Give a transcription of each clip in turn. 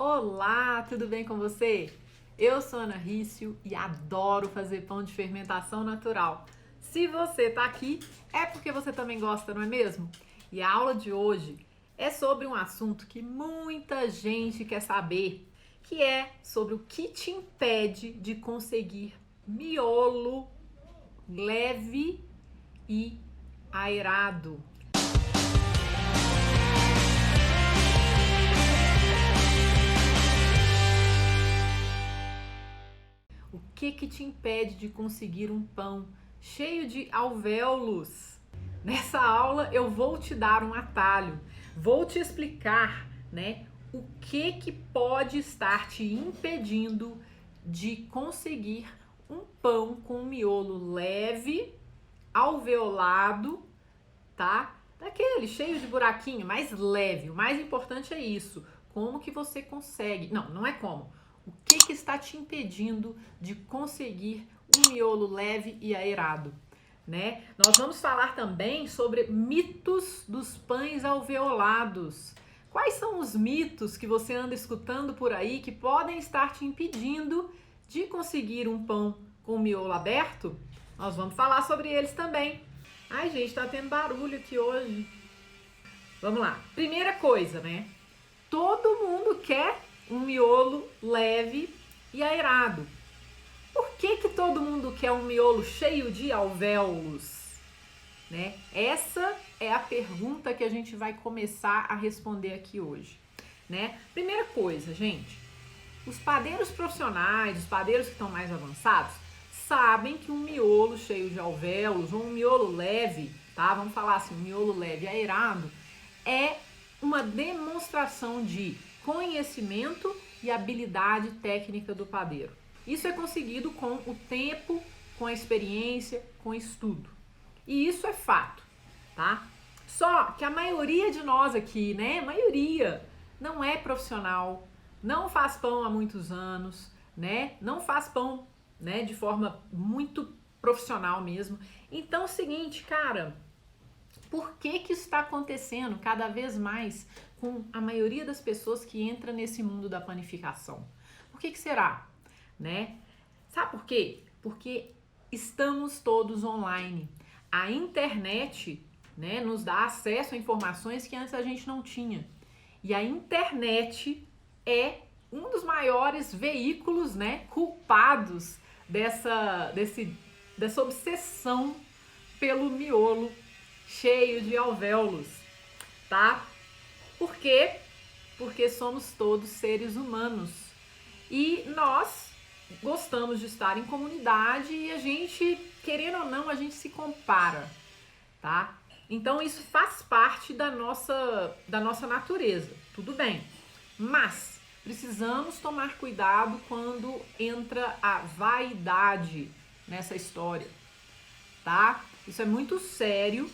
Olá, tudo bem com você? Eu sou Ana Rício e adoro fazer pão de fermentação natural. Se você tá aqui, é porque você também gosta, não é mesmo? E a aula de hoje é sobre um assunto que muita gente quer saber, que é sobre o que te impede de conseguir miolo leve e aerado. O que te impede de conseguir um pão cheio de alvéolos? Nessa aula eu vou te dar um atalho, vou te explicar, o que pode estar te impedindo de conseguir um pão com um miolo leve, alveolado, tá? Daquele cheio de buraquinho, mais leve. O mais importante é isso. Como que você consegue? Não é como. O que está te impedindo de conseguir um miolo leve e aerado, né? Nós vamos falar também sobre mitos dos pães alveolados. Quais são os mitos que você anda escutando por aí que podem estar te impedindo de conseguir um pão com o miolo aberto? Nós vamos falar sobre eles também. Ai, gente, tá tendo barulho aqui hoje. Vamos lá. Primeira coisa, né? Todo mundo quer um miolo leve e aerado. Por que todo mundo quer um miolo cheio de alvéolos? Né? Essa é a pergunta que a gente vai começar a responder aqui hoje. Né? Primeira coisa, gente, os padeiros profissionais, os padeiros que estão mais avançados, sabem que um miolo cheio de alvéolos ou um miolo leve, tá? Vamos falar assim, um miolo leve aerado, é uma demonstração de conhecimento e habilidade técnica do padeiro. Isso é conseguido com o tempo, com a experiência, com o estudo. E isso é fato, tá? Só que a maioria de nós aqui, né? A maioria não é profissional, não faz pão há muitos anos, né? Não faz pão, né, de forma muito profissional mesmo. Então é o seguinte, cara, por que está acontecendo cada vez mais com a maioria das pessoas que entra nesse mundo da panificação? Por que será, né? Sabe por quê? Porque estamos todos online. A internet, né, nos dá acesso a informações que antes a gente não tinha. E a internet é um dos maiores veículos, né, culpados dessa obsessão pelo miolo cheio de alvéolos, tá? Por quê? Porque somos todos seres humanos e nós gostamos de estar em comunidade e a gente, querendo ou não, a gente se compara, tá? Então isso faz parte da nossa natureza, tudo bem, mas precisamos tomar cuidado quando entra a vaidade nessa história, tá? Isso é muito sério,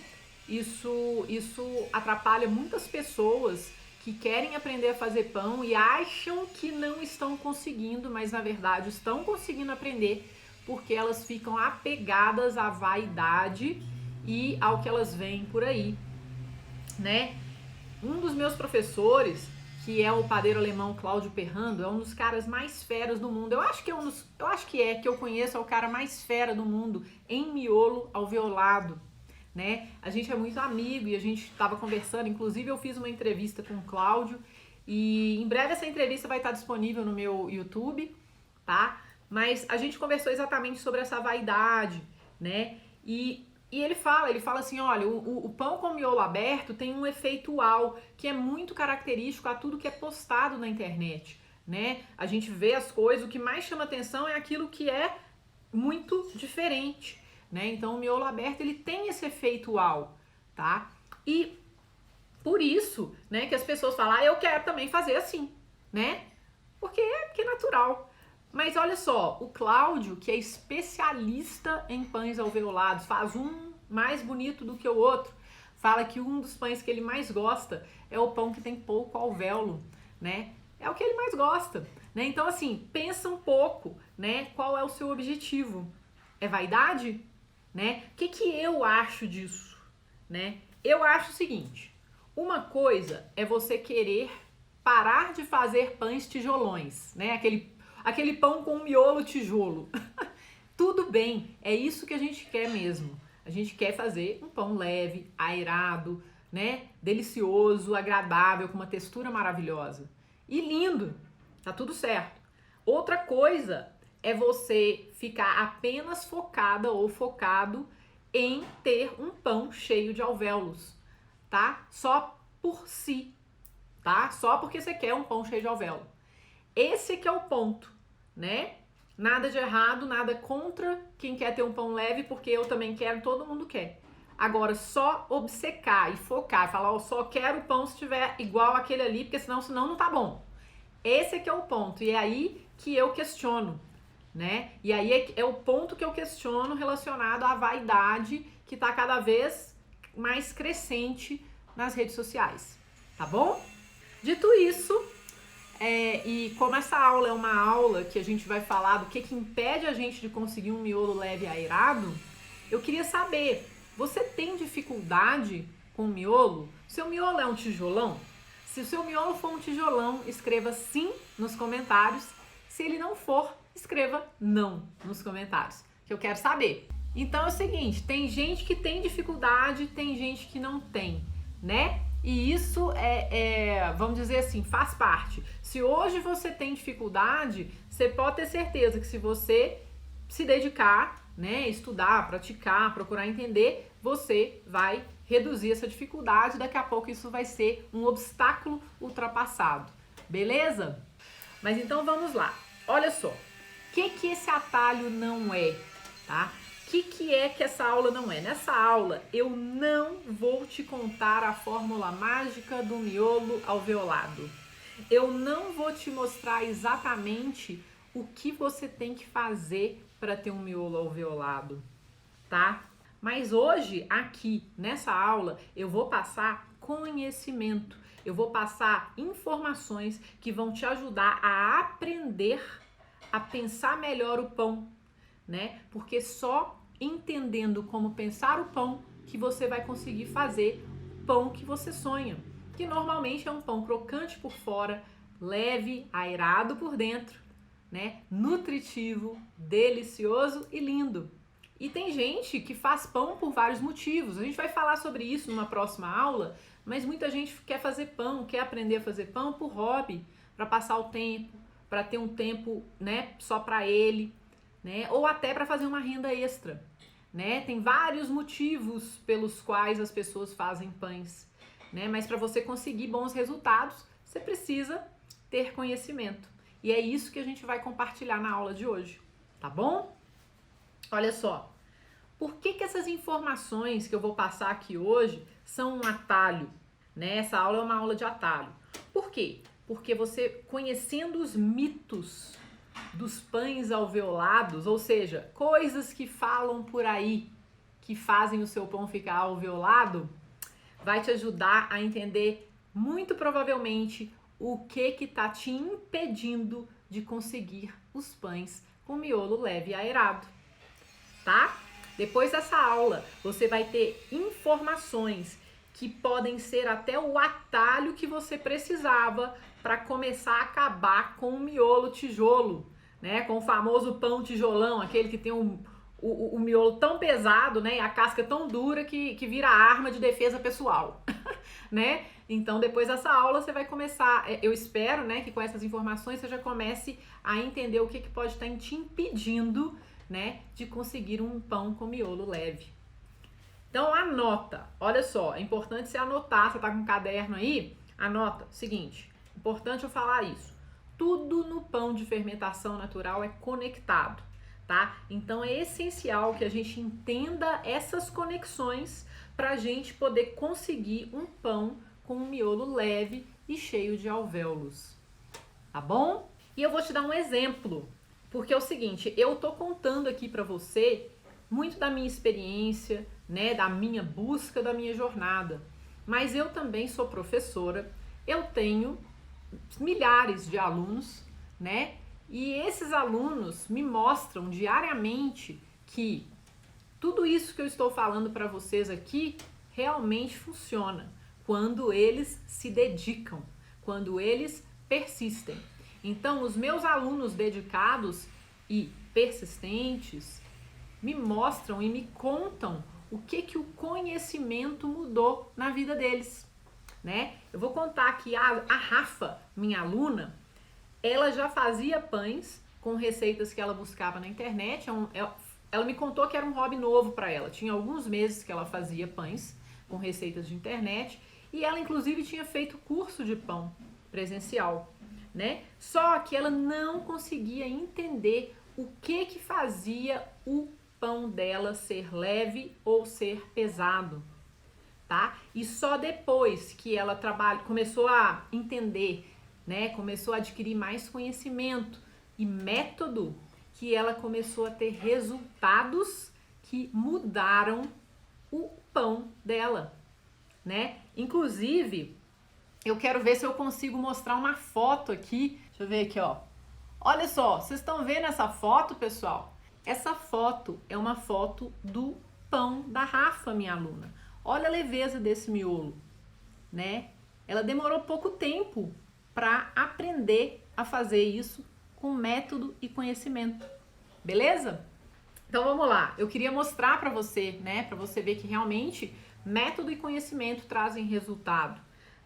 isso atrapalha muitas pessoas que querem aprender a fazer pão e acham que não estão conseguindo, mas na verdade estão conseguindo aprender porque elas ficam apegadas à vaidade e ao que elas veem por aí, né? Um dos meus professores, que é o padeiro alemão Cláudio Perrando, é um dos caras mais feras do mundo. Eu acho que eu conheço, é o cara mais fera do mundo em miolo alveolado, né? A gente é muito amigo e a gente estava conversando, inclusive eu fiz uma entrevista com o Cláudio e em breve essa entrevista vai estar disponível no meu YouTube, tá? Mas a gente conversou exatamente sobre essa vaidade, né? E ele fala assim, olha, o pão com miolo aberto tem um efeito uau, que é muito característico a tudo que é postado na internet, né? A gente vê as coisas, o que mais chama atenção é aquilo que é muito diferente, né? Então o miolo aberto, ele tem esse efeito uau, tá? E por isso, né, que as pessoas falam, eu quero também fazer assim, né? Porque é natural. Mas olha só, o Cláudio, que é especialista em pães alveolados, faz um mais bonito do que o outro, fala que um dos pães que ele mais gosta é o pão que tem pouco alvéolo, né? É o que ele mais gosta, né? Então, assim, pensa um pouco, né? Qual é o seu objetivo? É vaidade? Né? O que eu acho disso, né? Eu acho o seguinte, uma coisa é você querer parar de fazer pães tijolões, né? Aquele pão com miolo tijolo. Tudo bem, é isso que a gente quer mesmo. A gente quer fazer um pão leve, aerado, né? Delicioso, agradável, com uma textura maravilhosa. E lindo, tá tudo certo. Outra coisa é você ficar apenas focada ou focado em ter um pão cheio de alvéolos, tá? Só por si, tá? Só porque você quer um pão cheio de alvéolo. Esse que é o ponto, né? Nada de errado, nada contra quem quer ter um pão leve, porque eu também quero, todo mundo quer. Agora, só obcecar e focar, falar, eu só quero o pão se tiver igual aquele ali, porque senão não tá bom. Esse que é o ponto, e é aí que eu questiono, né? E aí é o ponto que eu questiono relacionado à vaidade que tá cada vez mais crescente nas redes sociais, tá bom? Dito isso, e como essa aula é uma aula que a gente vai falar do que impede a gente de conseguir um miolo leve e aerado, eu queria saber, você tem dificuldade com miolo? Seu miolo é um tijolão? Se o seu miolo for um tijolão, escreva sim nos comentários. Se ele não for, escreva não nos comentários, que eu quero saber. Então é o seguinte, tem gente que tem dificuldade, tem gente que não tem, né? E isso vamos dizer assim, faz parte. Se hoje você tem dificuldade, você pode ter certeza que se você se dedicar, né, estudar, praticar, procurar entender, você vai reduzir essa dificuldade. Daqui a pouco isso vai ser um obstáculo ultrapassado, beleza? Mas então vamos lá. Olha só, o que esse atalho não é, tá? O que é que essa aula não é? Nessa aula eu não vou te contar a fórmula mágica do miolo alveolado. Eu não vou te mostrar exatamente o que você tem que fazer para ter um miolo alveolado, tá? Mas hoje, aqui nessa aula, eu vou passar conhecimento, eu vou passar informações que vão te ajudar a aprender a pensar melhor o pão, né? Porque só entendendo como pensar o pão que você vai conseguir fazer o pão que você sonha, que normalmente é um pão crocante por fora, leve, aerado por dentro, né? Nutritivo, delicioso e lindo. E tem gente que faz pão por vários motivos. A gente vai falar sobre isso numa próxima aula, mas muita gente quer fazer pão, quer aprender a fazer pão por hobby, para passar o tempo, para ter um tempo, né, só para ele, né? Ou até para fazer uma renda extra, né? Tem vários motivos pelos quais as pessoas fazem pães, né? Mas para você conseguir bons resultados, você precisa ter conhecimento. E é isso que a gente vai compartilhar na aula de hoje, tá bom? Olha só, por que essas informações que eu vou passar aqui hoje são um atalho, né? Essa aula é uma aula de atalho. Por quê? Porque você, conhecendo os mitos dos pães alveolados, ou seja, coisas que falam por aí que fazem o seu pão ficar alveolado, vai te ajudar a entender muito provavelmente o que tá te impedindo de conseguir os pães com miolo leve e aerado, tá? Depois dessa aula, você vai ter informações que podem ser até o atalho que você precisava para começar a acabar com o miolo tijolo, né? Com o famoso pão tijolão, aquele que tem o miolo tão pesado, né? E a casca tão dura que vira arma de defesa pessoal, né? Então, depois dessa aula, você vai começar, eu espero, né, que com essas informações você já comece a entender o que pode estar te impedindo, né, de conseguir um pão com miolo leve. Então, anota. Olha só, é importante você anotar. Você tá com um caderno aí? Anota. Seguinte, importante eu falar isso. Tudo no pão de fermentação natural é conectado, tá? Então, é essencial que a gente entenda essas conexões para a gente poder conseguir um pão com um miolo leve e cheio de alvéolos, tá bom? E eu vou te dar um exemplo, porque é o seguinte, eu tô contando aqui para você muito da minha experiência, né, da minha busca, da minha jornada, mas eu também sou professora, eu tenho milhares de alunos, né, e esses alunos me mostram diariamente que tudo isso que eu estou falando para vocês aqui realmente funciona quando eles se dedicam, quando eles persistem. Então, os meus alunos dedicados e persistentes me mostram e me contam o que o conhecimento mudou na vida deles, né? Eu vou contar que a Rafa, minha aluna, ela já fazia pães com receitas que ela buscava na internet. Ela me contou que era um hobby novo para ela. Tinha alguns meses que ela fazia pães com receitas de internet e ela inclusive tinha feito curso de pão presencial, né? Só que ela não conseguia entender o que fazia o pão dela ser leve ou ser pesado, tá? E só depois que ela começou a entender, né? Começou a adquirir mais conhecimento e método, que ela começou a ter resultados que mudaram o pão dela, né? Inclusive, eu quero ver se eu consigo mostrar uma foto aqui. Deixa eu ver aqui, ó. Olha só, vocês estão vendo essa foto, pessoal? Essa foto é uma foto do pão da Rafa, minha aluna. Olha a leveza desse miolo, né? Ela demorou pouco tempo para aprender a fazer isso com método e conhecimento. Beleza? Então vamos lá. Eu queria mostrar para você, né, para você ver que realmente método e conhecimento trazem resultado,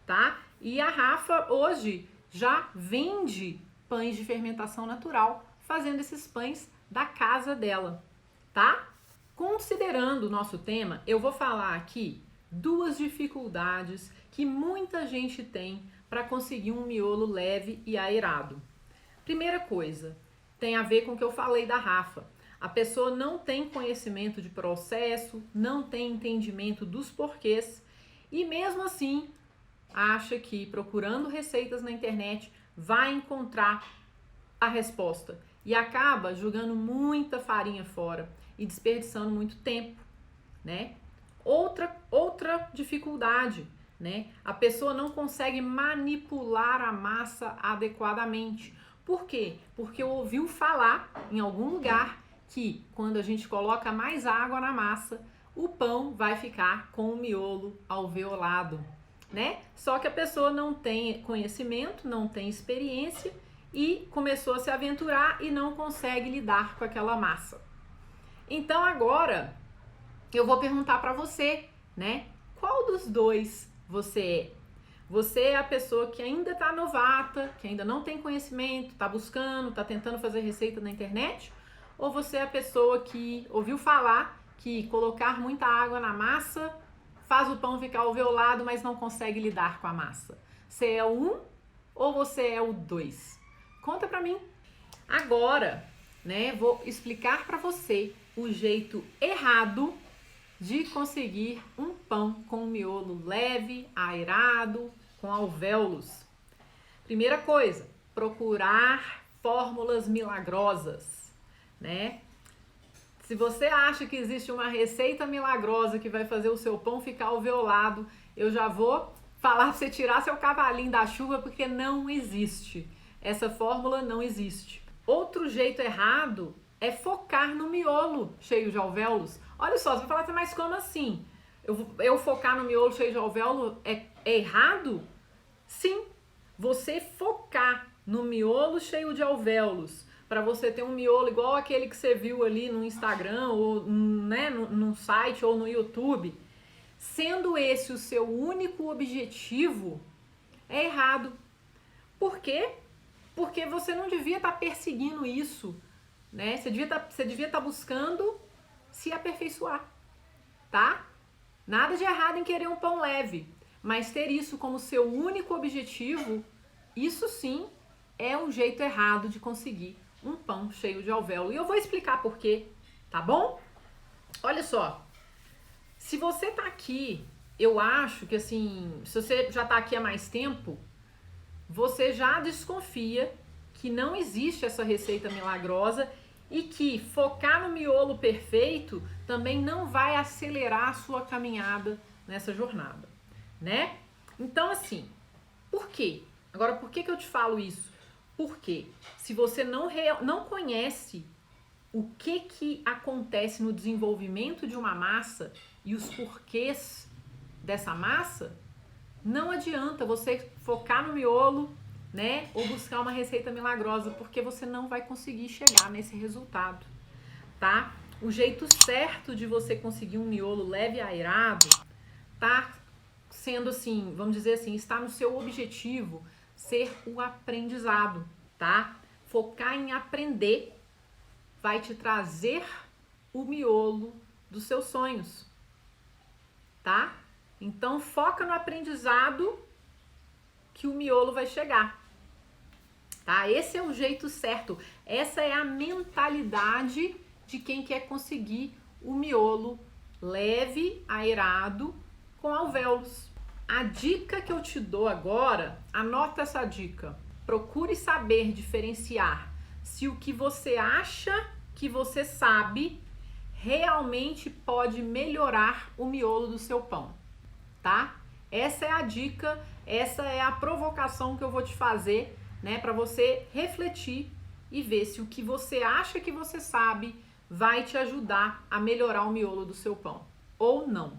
tá? E a Rafa hoje já vende pães de fermentação natural, fazendo esses pães da casa dela, tá? Considerando o nosso tema, eu vou falar aqui duas dificuldades que muita gente tem para conseguir um miolo leve e aerado. Primeira coisa, tem a ver com o que eu falei da Rafa. A pessoa não tem conhecimento de processo, não tem entendimento dos porquês e mesmo assim acha que procurando receitas na internet vai encontrar a resposta e acaba jogando muita farinha fora e desperdiçando muito tempo, né? Outra dificuldade, né? A pessoa não consegue manipular a massa adequadamente. Por quê? Porque ouviu falar em algum lugar que quando a gente coloca mais água na massa, o pão vai ficar com o miolo alveolado, né? Só que a pessoa não tem conhecimento, não tem experiência e começou a se aventurar e não consegue lidar com aquela massa. Então agora eu vou perguntar para você, né? Qual dos dois você é? Você é a pessoa que ainda está novata, que ainda não tem conhecimento, está buscando, está tentando fazer receita na internet? Ou você é a pessoa que ouviu falar que colocar muita água na massa faz o pão ficar alveolado, mas não consegue lidar com a massa? Você é o 1 ou você é o 2? Conta pra mim. Agora, né, vou explicar pra você o jeito errado de conseguir um pão com miolo leve, aerado, com alvéolos. Primeira coisa, procurar fórmulas milagrosas, né? Se você acha que existe uma receita milagrosa que vai fazer o seu pão ficar alveolado, eu já vou falar para você tirar seu cavalinho da chuva, porque não existe. Essa fórmula não existe. Outro jeito errado é focar no miolo cheio de alvéolos. Olha só, você vai falar, mas como assim? Eu focar no miolo cheio de alvéolo é errado? Sim, você focar no miolo cheio de alvéolos para você ter um miolo igual aquele que você viu ali no Instagram ou, né, no site ou no YouTube, sendo esse o seu único objetivo, é errado. Por quê? Porque você não devia estar perseguindo isso, né? Você devia estar buscando se aperfeiçoar, tá? Nada de errado em querer um pão leve, mas ter isso como seu único objetivo, isso sim é um jeito errado de conseguir um pão cheio de alvéolo. E eu vou explicar por quê, tá bom? Olha só, se você tá aqui, eu acho que assim, se você já tá aqui há mais tempo, você já desconfia que não existe essa receita milagrosa e que focar no miolo perfeito também não vai acelerar a sua caminhada nessa jornada, né? Então assim, por quê? Agora, por que eu te falo isso? Porque se você não conhece o que acontece no desenvolvimento de uma massa e os porquês dessa massa, não adianta você focar no miolo né? Ou buscar uma receita milagrosa, porque você não vai conseguir chegar nesse resultado, tá? O jeito certo de você conseguir um miolo leve e aerado tá sendo assim, vamos dizer assim, está no seu objetivo ser o aprendizado, tá? Focar em aprender vai te trazer o miolo dos seus sonhos, tá? Então foca no aprendizado que o miolo vai chegar, tá? Esse é o jeito certo, essa é a mentalidade de quem quer conseguir o miolo leve, aerado, com alvéolos. A dica que eu te dou agora, anota essa dica. Procure saber diferenciar se o que você acha que você sabe realmente pode melhorar o miolo do seu pão, tá? Essa é a dica, essa é a provocação que eu vou te fazer, né, para você refletir e ver se o que você acha que você sabe vai te ajudar a melhorar o miolo do seu pão ou não,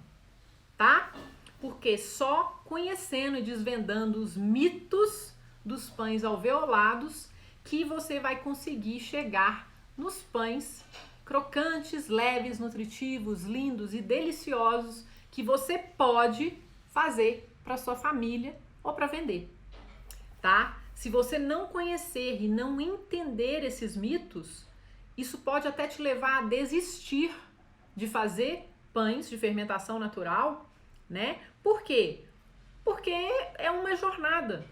tá? Porque só conhecendo e desvendando os mitos dos pães alveolados que você vai conseguir chegar nos pães crocantes, leves, nutritivos, lindos e deliciosos que você pode fazer para sua família ou para vender, tá? Se você não conhecer e não entender esses mitos, isso pode até te levar a desistir de fazer pães de fermentação natural, né? Por quê? Porque é uma jornada.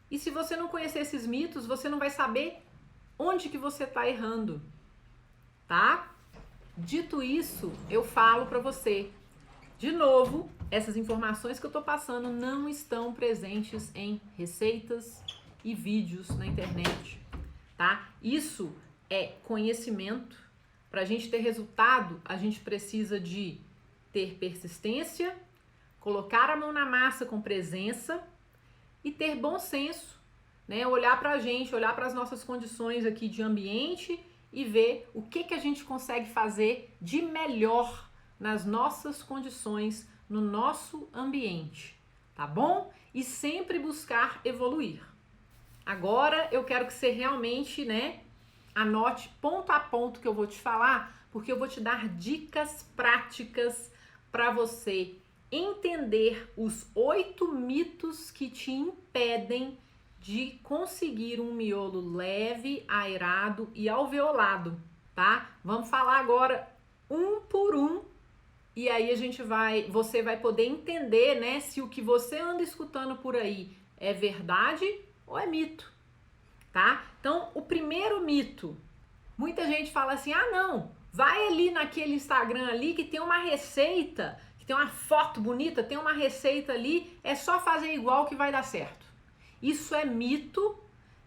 E se você não conhecer esses mitos, você não vai saber onde que você está errando, tá? Dito isso, eu falo para você, de novo, essas informações que eu tô passando não estão presentes em receitas e vídeos na internet, tá? Isso é conhecimento. Para a gente ter resultado, a gente precisa de ter persistência, colocar a mão na massa com presença e ter bom senso, né? Olhar para a gente, olhar para as nossas condições aqui de ambiente e ver o que a gente consegue fazer de melhor nas nossas condições, no nosso ambiente, tá bom? E sempre buscar evoluir. Agora eu quero que você realmente, né, anote ponto a ponto que eu vou te falar, porque eu vou te dar dicas práticas para você entender os 8 mitos que te impedem de conseguir um miolo leve, aerado e alveolado, tá? Vamos falar agora um por um e aí você vai poder entender, né, se o que você anda escutando por aí é verdade ou é mito, tá? Então, o primeiro mito, muita gente fala assim, ah não, vai ali naquele Instagram ali que tem uma receita, que tem uma foto bonita, tem uma receita ali, é só fazer igual que vai dar certo. Isso é mito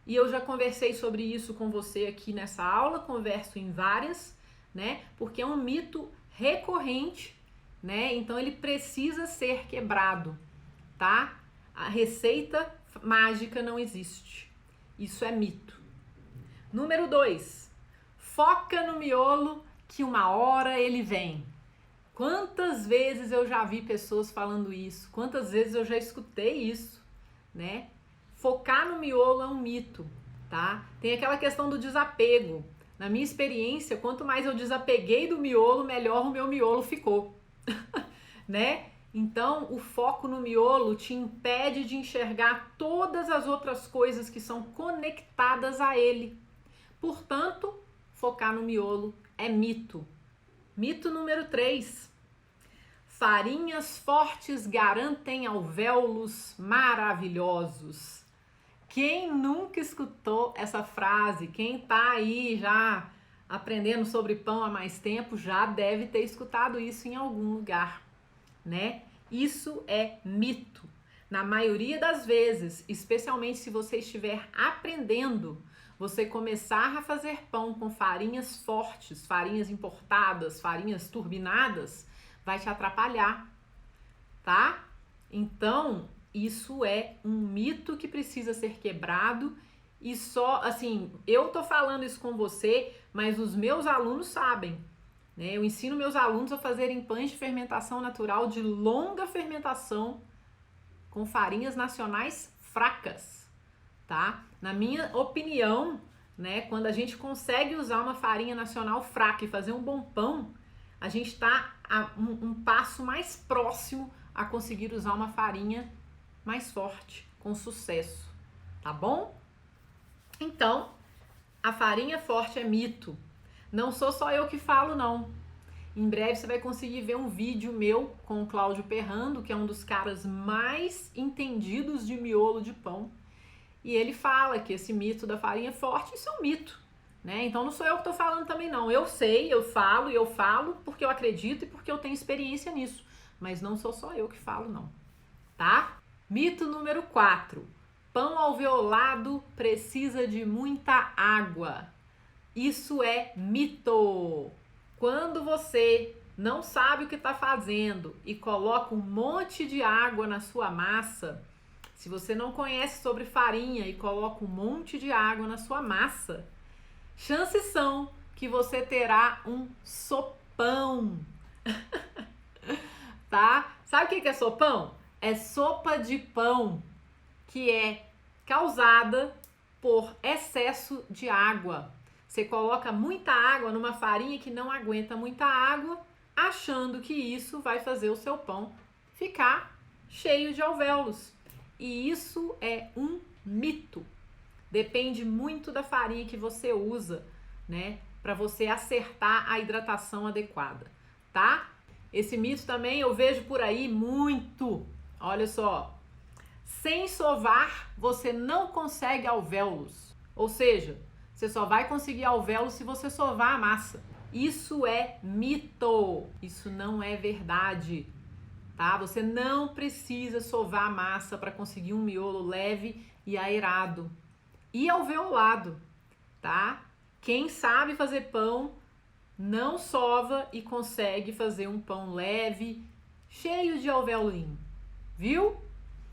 e eu já conversei sobre isso com você aqui nessa aula, converso em várias, né? Porque é um mito recorrente, né? Então ele precisa ser quebrado, tá? A receita mágica não existe. Isso é mito. Número 2, foca no miolo que uma hora ele vem. Quantas vezes eu já vi pessoas falando isso? Quantas vezes eu já escutei isso, né? Focar no miolo é um mito, tá? Tem aquela questão do desapego. Na minha experiência, quanto mais eu desapeguei do miolo, melhor o meu miolo ficou, né? Então, o foco no miolo te impede de enxergar todas as outras coisas que são conectadas a ele. Portanto, focar no miolo é mito. Mito número 3. Farinhas fortes garantem alvéolos maravilhosos. Quem nunca escutou essa frase? Quem tá aí já aprendendo sobre pão há mais tempo já deve ter escutado isso em algum lugar, né? Isso é mito. Na maioria das vezes, especialmente se você estiver aprendendo, você começar a fazer pão com farinhas fortes, farinhas importadas, farinhas turbinadas, vai te atrapalhar, tá? Então, isso é um mito que precisa ser quebrado e só, assim, eu tô falando isso com você, mas os meus alunos sabem, né? Eu ensino meus alunos a fazerem pães de fermentação natural de longa fermentação com farinhas nacionais fracas, tá? Na minha opinião, né, quando a gente consegue usar uma farinha nacional fraca e fazer um bom pão, a gente está um passo mais próximo a conseguir usar uma farinha mais forte, com sucesso, tá bom? Então, a farinha forte é mito. Não sou só eu que falo, não. Em breve você vai conseguir ver um vídeo meu com o Cláudio Perrando, que é um dos caras mais entendidos de miolo de pão. E ele fala que esse mito da farinha forte, isso é um mito, né? Então não sou eu que estou falando também, não. Eu sei, eu falo porque eu acredito e porque eu tenho experiência nisso. Mas não sou só eu que falo, não. Tá? Mito número 4. Pão alveolado precisa de muita água. Isso é mito. Quando você não sabe o que está fazendo e coloca um monte de água na sua massa, se você não conhece sobre farinha e coloca um monte de água na sua massa, chances são que você terá um sopão. Tá? Sabe o que é sopão? É sopa de pão, que é causada por excesso de água. Você coloca muita água numa farinha que não aguenta muita água, achando que isso vai fazer o seu pão ficar cheio de alvéolos. E isso é um mito. Depende muito da farinha que você usa, né, para você acertar a hidratação adequada, tá? Esse mito também eu vejo por aí muito. Olha só. Sem sovar, você não consegue alvéolos. Ou seja, você só vai conseguir alvéolos se você sovar a massa. Isso é mito. Isso não é verdade, tá? Você não precisa sovar a massa para conseguir um miolo leve e aerado e alveolado, tá? Quem sabe fazer pão não sova e consegue fazer um pão leve, cheio de alvéolinho, viu?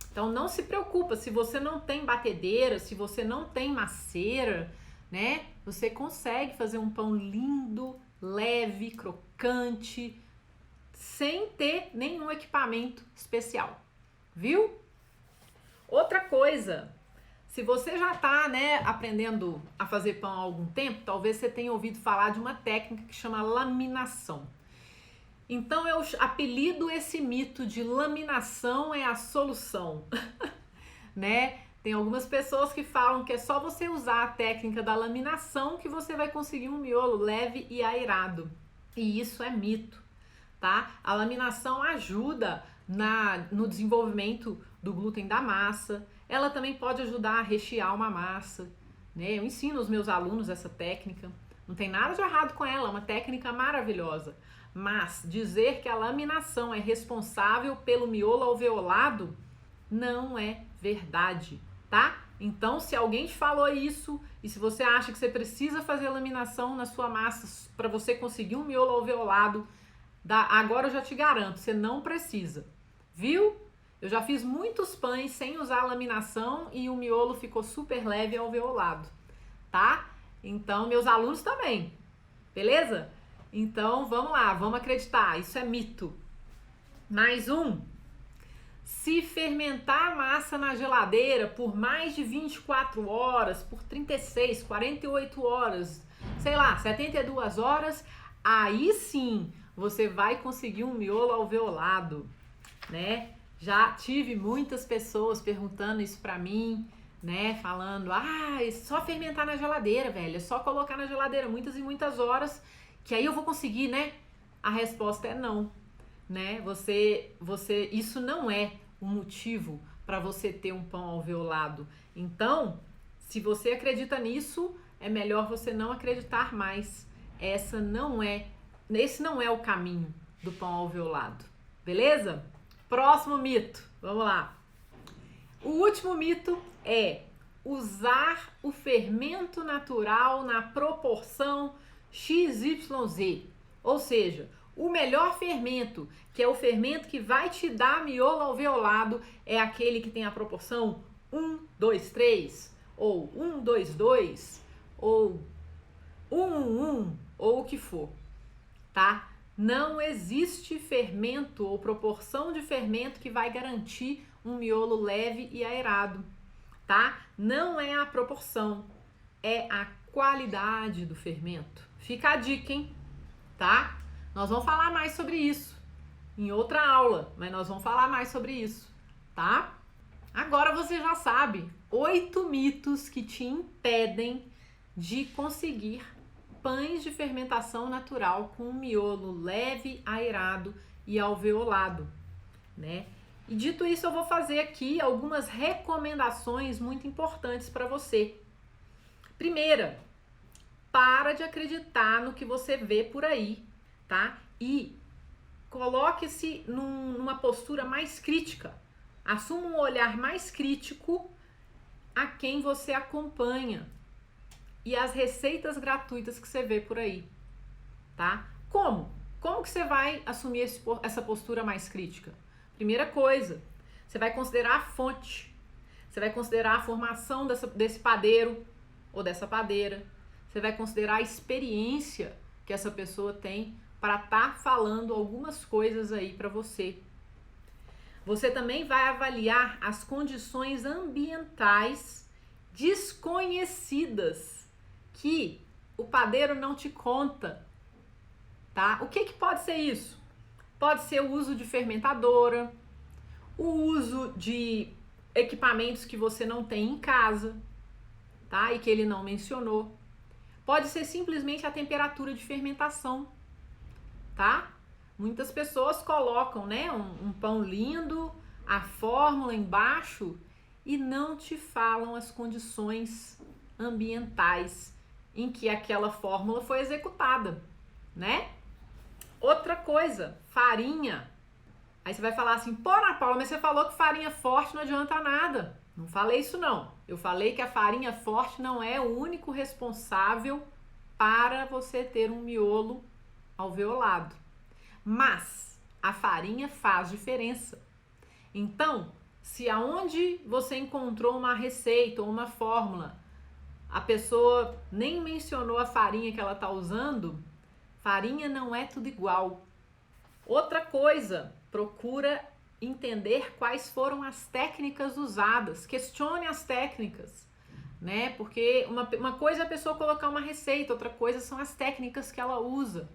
Então não se preocupa, se você não tem batedeira, se você não tem maceira, né? Você consegue fazer um pão lindo, leve, crocante, sem ter nenhum equipamento especial, viu? Outra coisa, se você já está, né, aprendendo a fazer pão há algum tempo, talvez você tenha ouvido falar de uma técnica que chama laminação. Então eu apelido esse mito de laminação é a solução, né? Tem algumas pessoas que falam que é só você usar a técnica da laminação que você vai conseguir um miolo leve e aerado. E isso é mito, tá? A laminação ajuda no desenvolvimento do glúten da massa. Ela também pode ajudar a rechear uma massa, né? Eu ensino os meus alunos essa técnica. Não tem nada de errado com ela, é uma técnica maravilhosa. Mas dizer que a laminação é responsável pelo miolo alveolado não é verdade, tá? Então, se alguém te falou isso e se você acha que você precisa fazer laminação na sua massa para você conseguir um miolo alveolado, agora eu já te garanto, você não precisa, viu? Eu já fiz muitos pães sem usar laminação e o miolo ficou super leve e alveolado, tá? Então, meus alunos também, beleza? Então, vamos lá, vamos acreditar, isso é mito. Mais um. Se fermentar a massa na geladeira por mais de 24 horas, por 36, 48 horas, sei lá, 72 horas, aí sim você vai conseguir um miolo alveolado, né? Já tive muitas pessoas perguntando isso pra mim, né? Falando, é só fermentar na geladeira, velho, é só colocar na geladeira muitas e muitas horas que aí eu vou conseguir, né? A resposta é não, né? Isso não é um motivo para você ter um pão alveolado. Então, se você acredita nisso, é melhor você não acreditar mais. Esse não é o caminho do pão alveolado, beleza? Próximo mito, vamos lá. O último mito é usar o fermento natural na proporção XYZ, ou seja, o melhor fermento, que é o fermento que vai te dar miolo alveolado, é aquele que tem a proporção 1, 2, 3, ou 1, 2, 2, ou 1, 1, ou o que for, tá? Não existe fermento ou proporção de fermento que vai garantir um miolo leve e aerado. tá? Não é a proporção, é a qualidade do fermento. Fica a dica, hein? Tá? Nós vamos falar mais sobre isso em outra aula, mas nós vamos falar mais sobre isso, tá? Agora você já sabe 8 mitos que te impedem de conseguir pães de fermentação natural com um miolo leve, aerado e alveolado, né? E dito isso, eu vou fazer aqui algumas recomendações muito importantes para você. Primeira, para de acreditar no que você vê por aí, tá? E coloque-se numa postura mais crítica. Assuma um olhar mais crítico a quem você acompanha e as receitas gratuitas que você vê por aí, tá? Como? Como que você vai assumir essa postura mais crítica? Primeira coisa, você vai considerar a fonte, você vai considerar a formação desse padeiro ou dessa padeira, você vai considerar a experiência que essa pessoa tem para estar falando algumas coisas aí para você. Você também vai avaliar as condições ambientais desconhecidas que o padeiro não te conta, tá? O que pode ser isso? Pode ser o uso de fermentadora, o uso de equipamentos que você não tem em casa, tá? E que ele não mencionou. Pode ser simplesmente a temperatura de fermentação, tá? Muitas pessoas colocam, né, um pão lindo, a fórmula embaixo e não te falam as condições ambientais em que aquela fórmula foi executada, né? Outra coisa, farinha. Aí você vai falar assim, pô, Ana Paula, mas você falou que farinha forte não adianta nada. Não falei isso não. Eu falei que a farinha forte não é o único responsável para você ter um miolo alveolado. Mas a farinha faz diferença. Então, se aonde você encontrou uma receita ou uma fórmula, a pessoa nem mencionou a farinha que ela está usando, farinha não é tudo igual. Outra coisa, procura entender quais foram as técnicas usadas. Questione as técnicas, né? Porque uma coisa é a pessoa colocar uma receita, outra coisa são as técnicas que ela usa,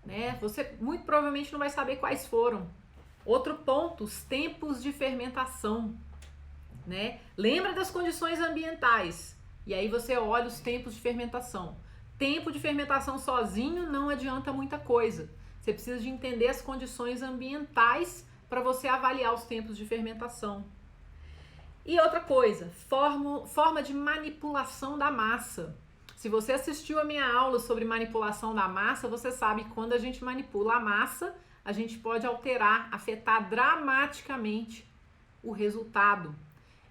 né? Você muito provavelmente não vai saber quais foram. Outro ponto, os tempos de fermentação, né? Lembra das condições ambientais. E aí você olha os tempos de fermentação. Tempo de fermentação sozinho não adianta muita coisa. Você precisa de entender as condições ambientais para você avaliar os tempos de fermentação. E outra coisa, forma de manipulação da massa. Se você assistiu a minha aula sobre manipulação da massa, você sabe que quando a gente manipula a massa, a gente pode alterar, afetar dramaticamente o resultado.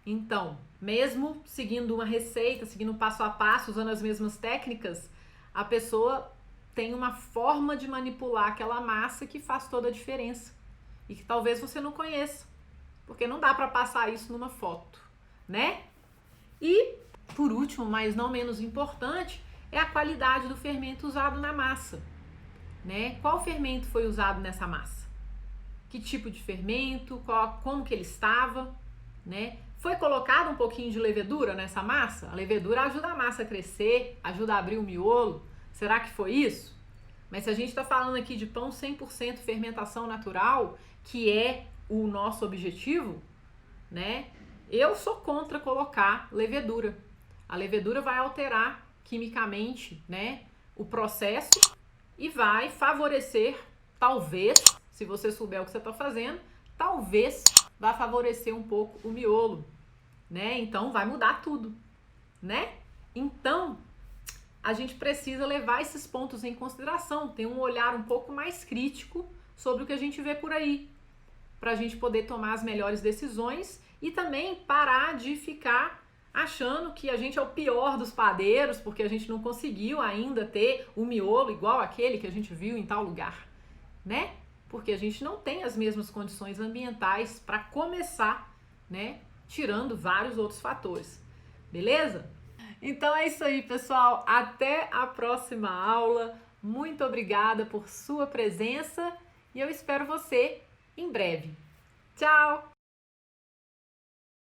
Então, mesmo seguindo uma receita, seguindo passo a passo, usando as mesmas técnicas, a pessoa tem uma forma de manipular aquela massa que faz toda a diferença e que talvez você não conheça, porque não dá para passar isso numa foto, né? E, por último, mas não menos importante, é a qualidade do fermento usado na massa, né? Qual fermento foi usado nessa massa? Que tipo de fermento? Como que ele estava, né? Foi colocado um pouquinho de levedura nessa massa? A levedura ajuda a massa a crescer, ajuda a abrir o miolo. Será que foi isso? Mas se a gente está falando aqui de pão 100% fermentação natural, que é o nosso objetivo, né? Eu sou contra colocar levedura. A levedura vai alterar quimicamente, né, o processo e vai favorecer, talvez, se você souber o que você está fazendo, talvez vai favorecer um pouco o miolo, né? Então vai mudar tudo, né? Então a gente precisa levar esses pontos em consideração, ter um olhar um pouco mais crítico sobre o que a gente vê por aí, para a gente poder tomar as melhores decisões e também parar de ficar achando que a gente é o pior dos padeiros porque a gente não conseguiu ainda ter o miolo igual aquele que a gente viu em tal lugar, né? Porque a gente não tem as mesmas condições ambientais para começar, né? Tirando vários outros fatores, beleza? Então é isso aí, pessoal. Até a próxima aula. Muito obrigada por sua presença e eu espero você em breve. Tchau!